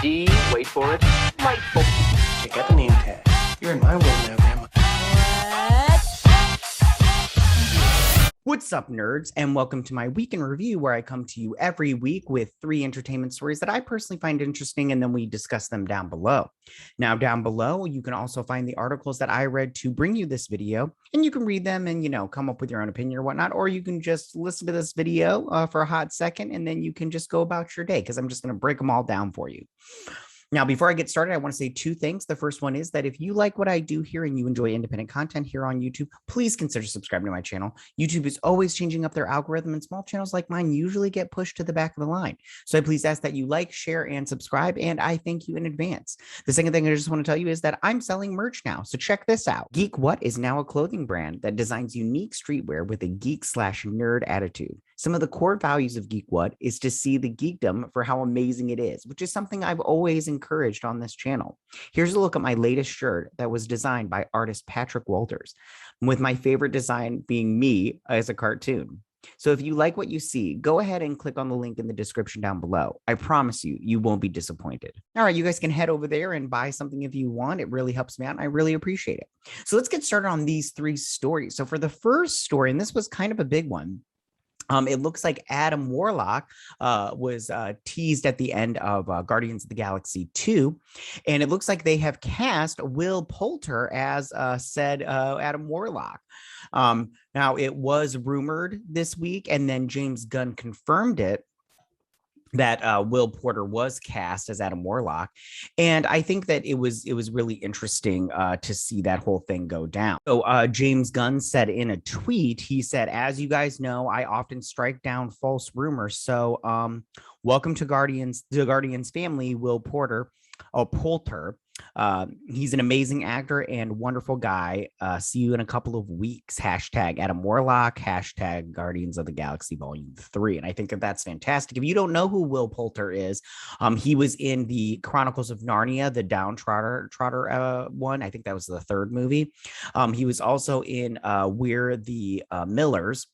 D, wait for it, delightful. Check out the name tag. You're in my world now, Grandma. What's up, nerds, and welcome to my week in review, where I come to you every week with 3 entertainment stories that I personally find interesting, and then we discuss them down below. Now, down below, you can also find the articles that I read to bring you this video, and you can read them and, come up with your own opinion or whatnot, or you can just listen to this video for a hot second, and then you can just go about your day, because I'm just going to break them all down for you. Now, before I get started, I want to say 2 things. The first one is that if you like what I do here and you enjoy independent content here on YouTube, please consider subscribing to my channel. YouTube is always changing up their algorithm, and small channels like mine usually get pushed to the back of the line. So I please ask that you like, share, and subscribe, and I thank you in advance. The second thing I just want to tell you is that I'm selling merch now, so check this out. Geek What is now a clothing brand that designs unique streetwear with a geek/nerd attitude. Some of the core values of Geek What is to see the geekdom for how amazing it is, which is something I've always encouraged on this channel. Here's a look at my latest shirt that was designed by artist Patrick Walters, with my favorite design being me as a cartoon. So if you like what you see, go ahead and click on the link in the description down below. I promise you, you won't be disappointed. All right, you guys can head over there and buy something if you want. It really helps me out, and I really appreciate it. So let's get started on these 3 stories. So for the first story, and this was kind of a big one, it looks like Adam Warlock was teased at the end of Guardians of the Galaxy 2, and it looks like they have cast Will Poulter as said Adam Warlock. Now, it was rumored this week, and then James Gunn confirmed it, that Will Porter was cast as Adam Warlock. And I think that it was really interesting to see that whole thing go down. So James Gunn said in a tweet, he said, "As you guys know, I often strike down false rumors. So welcome to the Guardians family, Will Porter. Poulter. He's an amazing actor and wonderful guy. See you in a couple of weeks. Hashtag Adam Warlock. Hashtag Guardians of the Galaxy Volume 3. And I think that that's fantastic. If you don't know who Will Poulter is, he was in the Chronicles of Narnia, the Downtrodder one. I think that was the 3rd movie. He was also in We're the Millers,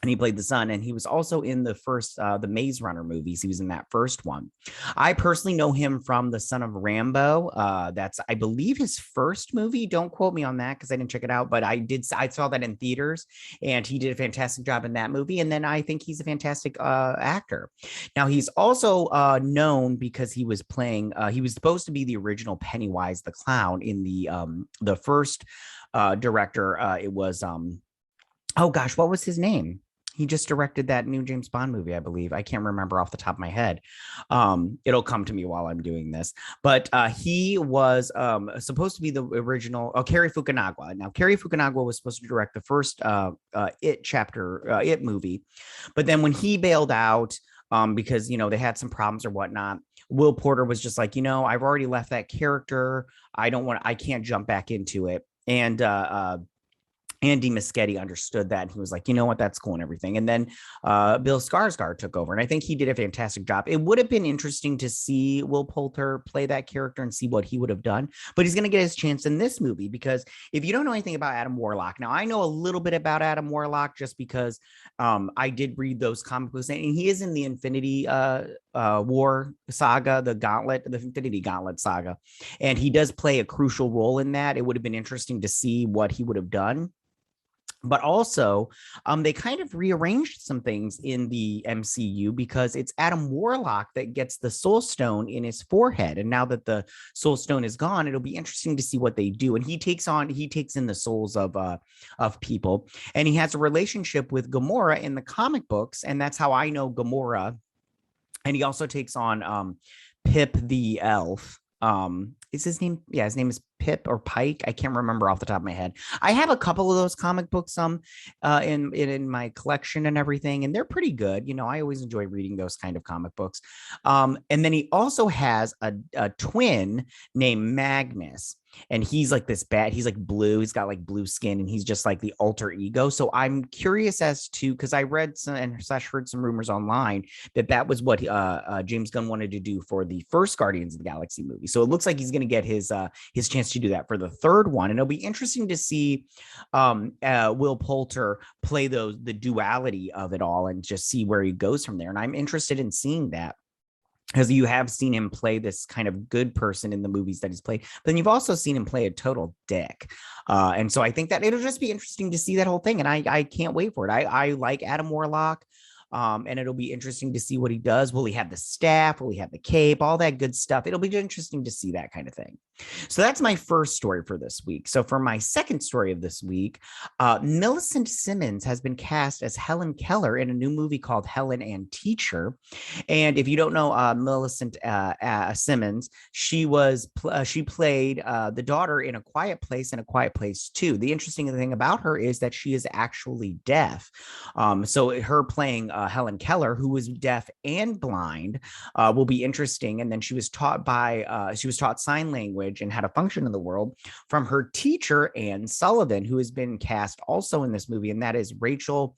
and he played the son, and he was also in the first, the Maze Runner movies. He was in that first one. I personally know him from The Son of Rambo. That's, I believe, his first movie. Don't quote me on that because I didn't check it out, but I saw that in theaters, and he did a fantastic job in that movie. And then I think he's a fantastic actor. Now, he's also known because he was playing, he was supposed to be the original Pennywise the Clown in the first director. It was, oh gosh, what was his name? He just directed that new James Bond movie, I believe. I can't remember off the top of my head. It'll come to me while I'm doing this. But he was supposed to be the original, Cary Fukunaga. Now, Cary Fukunaga was supposed to direct the first It movie. But then when he bailed out, because, they had some problems or whatnot, Will Porter was just like, I've already left that character. I can't jump back into it. And Andy Muschietti understood that, and he was like, you know what, that's cool and everything. And then Bill Skarsgård took over, and I think he did a fantastic job. It would have been interesting to see Will Poulter play that character and see what he would have done, but he's going to get his chance in this movie, because if you don't know anything about Adam Warlock, now I know a little bit about Adam Warlock just because I did read those comic books, and he is in the Infinity War saga, the Infinity Gauntlet saga, and he does play a crucial role in that. It would have been interesting to see what he would have done. But also, they kind of rearranged some things in the MCU, because it's Adam Warlock that gets the Soul Stone in his forehead. And now that the Soul Stone is gone, it'll be interesting to see what they do. And he takes in the souls of people. And he has a relationship with Gamora in the comic books. And that's how I know Gamora. And he also takes on Pip the Elf. Is his name? Yeah, his name is Pip or Pike. I can't remember off the top of my head. I have a couple of those comic books in my collection and everything, and they're pretty good. I always enjoy reading those kind of comic books. And then he also has a twin named Magnus. And he's like this bad, he's like blue, he's got like blue skin, and he's just like the alter ego. So I'm curious as to, because I read some and heard some rumors online that was what James Gunn wanted to do for the first Guardians of the Galaxy movie. So it looks like he's going to get his chance to do that for the 3rd one. And it'll be interesting to see Will Poulter play the duality of it all and just see where he goes from there. And I'm interested in seeing that. because you have seen him play this kind of good person in the movies that he's played, but then you've also seen him play a total dick. And so I think that it'll just be interesting to see that whole thing. And I can't wait for it. I like Adam Warlock. And it'll be interesting to see what he does. Will he have the staff? Will he have the cape? All that good stuff. It'll be interesting to see that kind of thing. So that's my first story for this week. So for my second story of this week, Millicent Simmons has been cast as Helen Keller in a new movie called Helen and Teacher. And if you don't know Millicent Simmons, she played the daughter in A Quiet Place and A Quiet Place 2. The interesting thing about her is that she is actually deaf. So her playing Helen Keller, who was deaf and blind, will be interesting. And then she was taught sign language and how to function in the world from her teacher, Anne Sullivan, who has been cast also in this movie, and that is Rachel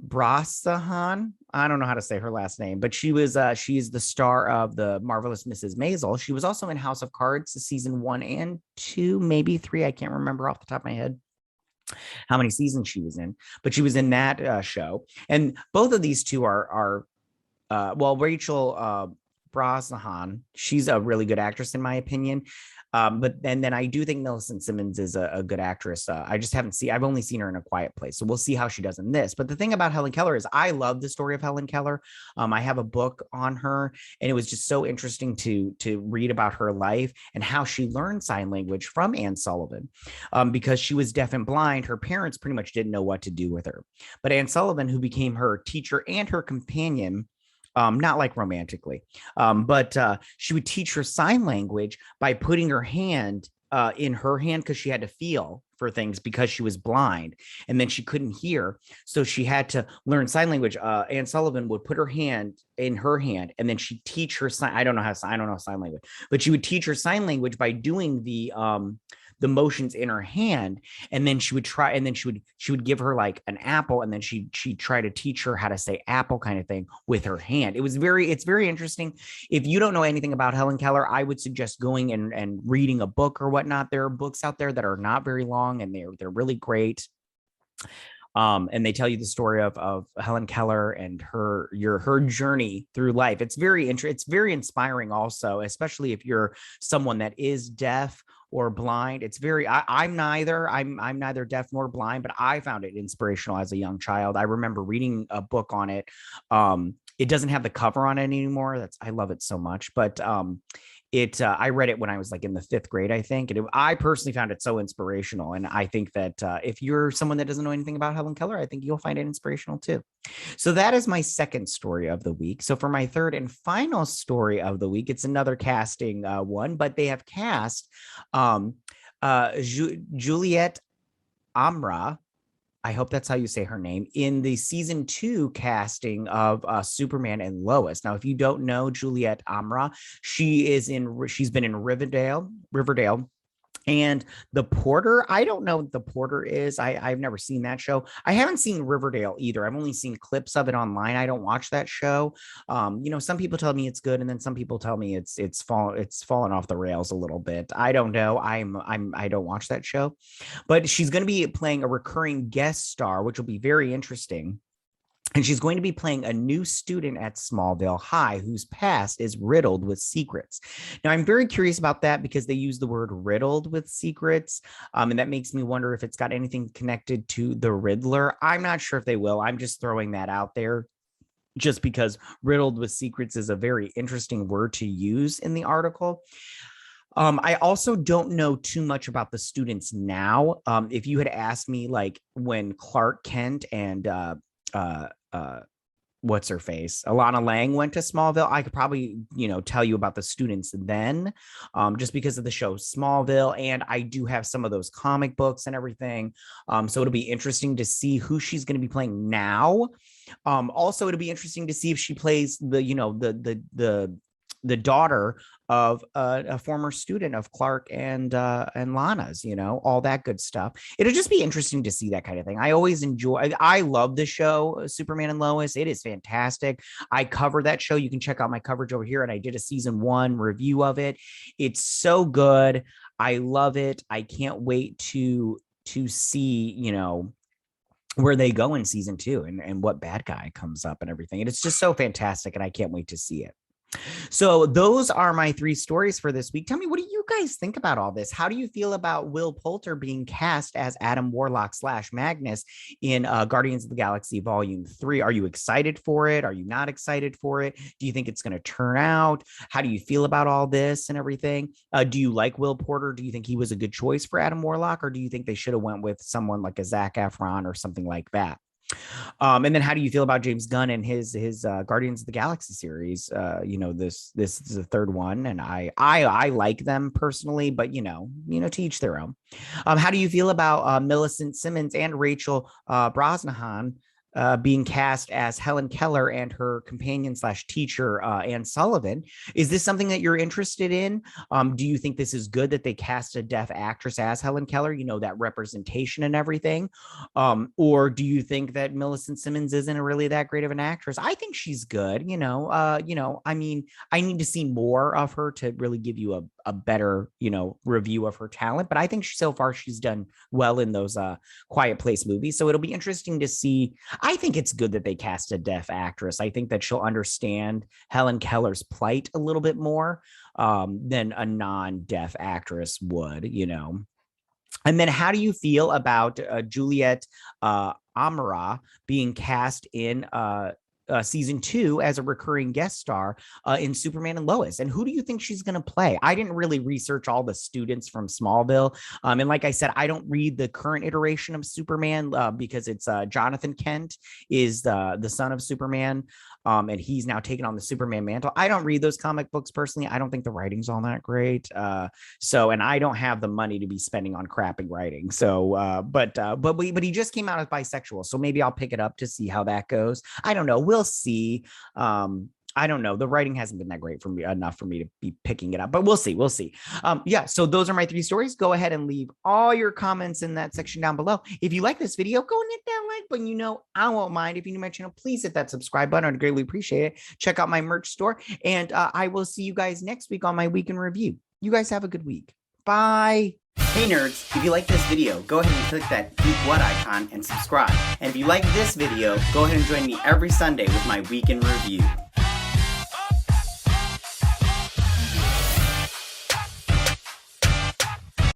Brosnahan. I don't know how to say her last name, but she's the star of The Marvelous Mrs. Maisel. She was also in House of Cards, season 1 and 2, maybe 3. I can't remember off the top of my head how many seasons she was in, but she was in that show. And both of these two are Rachel Brosnahan, she's a really good actress in my opinion. But then I do think Millicent Simmons is a good actress. I've only seen her in A Quiet Place. So we'll see how she does in this. But the thing about Helen Keller is I love the story of Helen Keller. I have a book on her, and it was just so interesting to read about her life and how she learned sign language from Anne Sullivan. Because she was deaf and blind, her parents pretty much didn't know what to do with her. But Anne Sullivan, who became her teacher and her companion, not like romantically, but she would teach her sign language by putting her hand in her hand because she had to feel for things because she was blind and then she couldn't hear. So she had to learn sign language. Anne Sullivan would put her hand in her hand and then she'd teach her sign. I don't know sign language, but she would teach her sign language by doing the motions in her hand, and then she would give her like an apple, and then she'd try to teach her how to say apple kind of thing with her hand. It's very interesting. If you don't know anything about Helen Keller, I would suggest going and reading a book or whatnot. There are books out there that are not very long and they're really great. And they tell you the story of Helen Keller and her journey through life. It's very inspiring also, especially if you're someone that is deaf or blind. I'm neither deaf nor blind, but I found it inspirational as a young child. I remember reading a book on it. It doesn't have the cover on it anymore. I love it so much, but I read it when I was like in the 5th grade, I think. And I personally found it so inspirational. And I think that if you're someone that doesn't know anything about Helen Keller, I think you'll find it inspirational too. So that is my second story of the week. So for my third and final story of the week, it's another casting one, but they have cast Djouliet Amara, I hope that's how you say her name, in the season 2 casting of Superman and Lois. Now, if you don't know Djouliet Amara, she's been in Riverdale, and The Porter. I don't know what The Porter is. I've never seen that show. I haven't seen Riverdale either. I've only seen clips of it online. I don't watch that show. Some people tell me it's good, and then some people tell me it's fallen off the rails a little bit. I don't know. I don't watch that show, but she's going to be playing a recurring guest star, which will be very interesting. And she's going to be playing a new student at Smallville High whose past is riddled with secrets. Now, I'm very curious about that because they use the word riddled with secrets. And that makes me wonder if it's got anything connected to the Riddler. I'm not sure if they will. I'm just throwing that out there just because riddled with secrets is a very interesting word to use in the article. I also don't know too much about the students now. If you had asked me like when Clark Kent and what's her face, Alana Lang went to Smallville, I could probably tell you about the students then, just because of the show Smallville, and I do have some of those comic books and everything, so it'll be interesting to see who she's going to be playing now. Also, it'll be interesting to see if she plays the daughter of a former student of Clark and Lana's, all that good stuff. It'll just be interesting to see that kind of thing. I love the show Superman and Lois. It is fantastic. I cover that show. You can check out my coverage over here, and I did a season 1 review of it. It's so good. I love it. I can't wait to see, where they go in season 2 and what bad guy comes up and everything. And it's just so fantastic, and I can't wait to see it. So those are my three stories for this week. Tell me, what do you guys think about all this? How do you feel about Will Poulter being cast as Adam Warlock / Magnus in Guardians of the Galaxy Volume 3? Are you excited for it? Are you not excited for it? Do you think it's going to turn out? How do you feel about all this and everything? Do you like Will Poulter? Do you think he was a good choice for Adam Warlock? Or do you think they should have went with someone like a Zac Efron or something like that? And then how do you feel about James Gunn and his Guardians of the Galaxy series? This is the third one, and I like them personally, but to each their own. How do you feel about Millicent Simmons and Rachel Brosnahan being cast as Helen Keller and her companion / teacher, Anne Sullivan? Is this something that you're interested in? Do you think this is good that they cast a deaf actress as Helen Keller, that representation and everything? Or do you think that Millicent Simmons isn't really that great of an actress? I think she's good. I mean, I need to see more of her to really give you a better, review of her talent. But I think so far she's done well in those Quiet Place movies. So it'll be interesting to see. I think it's good that they cast a deaf actress. I think that she'll understand Helen Keller's plight a little bit more than a non-deaf actress would, And then how do you feel about Djouliet Amara being cast in season 2 as a recurring guest star in Superman and Lois? And who do you think she's going to play? I didn't really research all the students from Smallville. And like I said, I don't read the current iteration of Superman because it's Jonathan Kent is the son of Superman. And he's now taken on the Superman mantle. I don't read those comic books personally. I don't think the writing's all that great. And I don't have the money to be spending on crappy writing. So, but he just came out as bisexual. So maybe I'll pick it up to see how that goes. I don't know. We'll see. I don't know. The writing hasn't been that great for me enough for me to be picking it up, but we'll see. We'll see. So those are my 3 stories. Go ahead and leave all your comments in that section down below. If you like this video, go and hit that like button. I won't mind. If you're new to my channel, please hit that subscribe button. I'd greatly appreciate it. Check out my merch store, and I will see you guys next week on my week in review. You guys have a good week. Bye. Hey nerds, if you like this video, go ahead and click that Geek What icon and subscribe. And if you like this video, go ahead and join me every Sunday with my week in review.